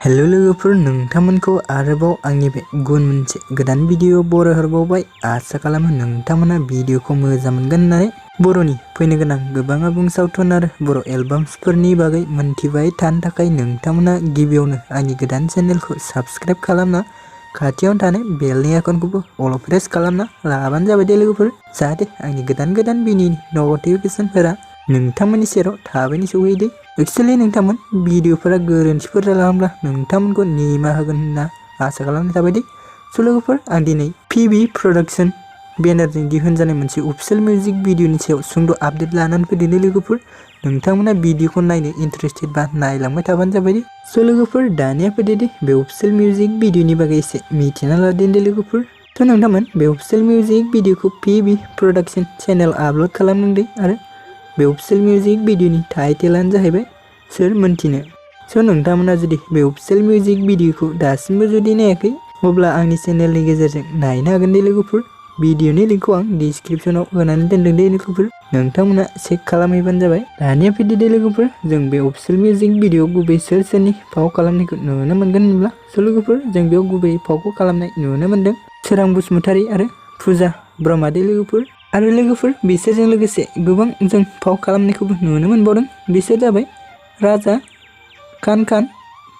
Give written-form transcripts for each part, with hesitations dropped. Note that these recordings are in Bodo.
हेलो लोगोफोर नोंथांमोनखौ आरोबाव आंनि बे गुबुन मोनसे गोदान भिडिअ बरायहरबावबाय। आसा खालामो नोंथांमोना भिडिअखौ मोजां मोनगोन होननानै बर'नि फैनो गोनां गोबां आबुं सावथुन आरो बर' एलबाम्सफोरनि बागै मोनथिबाय थानो थाखाय नोंथांमोना गिबियावनो आंनि गोदान चेनेलखौ साबस्क्राइब खालामना खाथियावनो थानाय बेलनि आइकनखौबो अल प्रेस खालामना लाबानो जाबाय दे लोगोफोर, जाहाथे आंनि गोदान भिडिअनि नटिफिकेशनफोरा नोंथांमोननि सेराव थाबैनो सौहैयो। एक्चुअली नोंथांमोन भिडिअफोरा गोरोन्थिफोर जालांब्ला नोंथांमोनखौ निमाहा होगोन होनना आसा खालामनाय थाबाय दे। स' लोगोफोर, आं दिनै पिबि प्रडाक्शन बेनारजों दिहुनजानाय मोनसे अफिशियेल मिउजिक भिडिअनि सायाव सुंद' आपडेट लानानै फैदों लोगोफोर। नोंथांमोना भिडिअखौ नायनो इन्टारेस्टेड बा नायलांबाय थाबानो जाबाय दे। स' लोगोफोर, दानिया फैदो दे बे अफिशियेल मिउजिक भिडिअनि बागै एसे मिथिना लादो दे लोगोफोर। थ' नोंथांमोन बे अफिशियेल मिउजिक भिडिअखौ पिबि प्रडाक्शन चेनेल आपल'ड खालामदों दे, आरो बे अफिशियेल मिउजिक भिडिअनि टाइटेलानो जाहैबाय सोर मोनथिनो। स' नोंथांमोना जुदि बे अफिशियेल मिउजिक भिडिअखौ दासिमबो जुदि नायाखै, अब्ला आंनि चेनेलनि गेजेरजों नायनो हागोन दे लोगोफोर। भिडिअनि लिंकखौ आं डिसक्रिप्शनाव होनानै दोनदों दे लोगोफोर, नोंथांमोना चेक खालामहैबानो जाबाय। दानिया फैदो दे लोगोफोर, जों बे अफिशियेल मिउजिक भिडिअ गुबै सोरनि फाव खालामनायखौ नुनो मोनगोन होनब्ला, स' लोगोफोर, जों बेयाव गुबै फावखौ खालामनाय नुनो मोनदों सोरां बसुमतारी आरो पुजा ब्रह्म दे लोगोफोर। आरो लोगोफोर, बिसोरजों लोगोसे गोबां जों फाव खालामनायखौबो नुनो मोनबावदों। बिसोर जाबाय राजा, खान,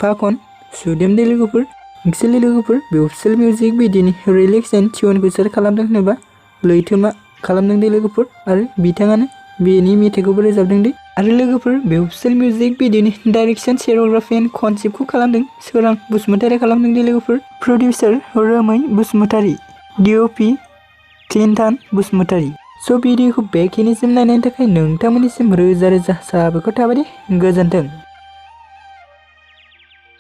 फाखन, सुदेम दे लोगोफोर। एक्चुअली लोगोफोर, बे अफिशियेल मिउजिक भिडिअनि रिलिक्स एन्ड टिउनखौ सोर खालामदों होनोबा लैथोमा खालामदों दे लोगोफोर, आरो बिथाङानो बेनि मेथाइखौबो रोजाबदों दे। आरो लोगोफोर, बे अफिशियेल मिउजिक भिडिअनि डाइरेक्शन, सिनेमेट'ग्राफि एन्ड कनसेप्टखौ खालामदों स्वरां बसुमतारी खालामदों दे लोगोफोर। प्रडिउसार रोमै बसुमतारी, डिअपि क्लिन्टन बसुमतारी। स' भिडिअखौ बेखिनिसिम नायनायनि थाखाय नोंथांमोननिसिम रोजा रोजा साबायखर थाबाय दे। गोजोन्थों।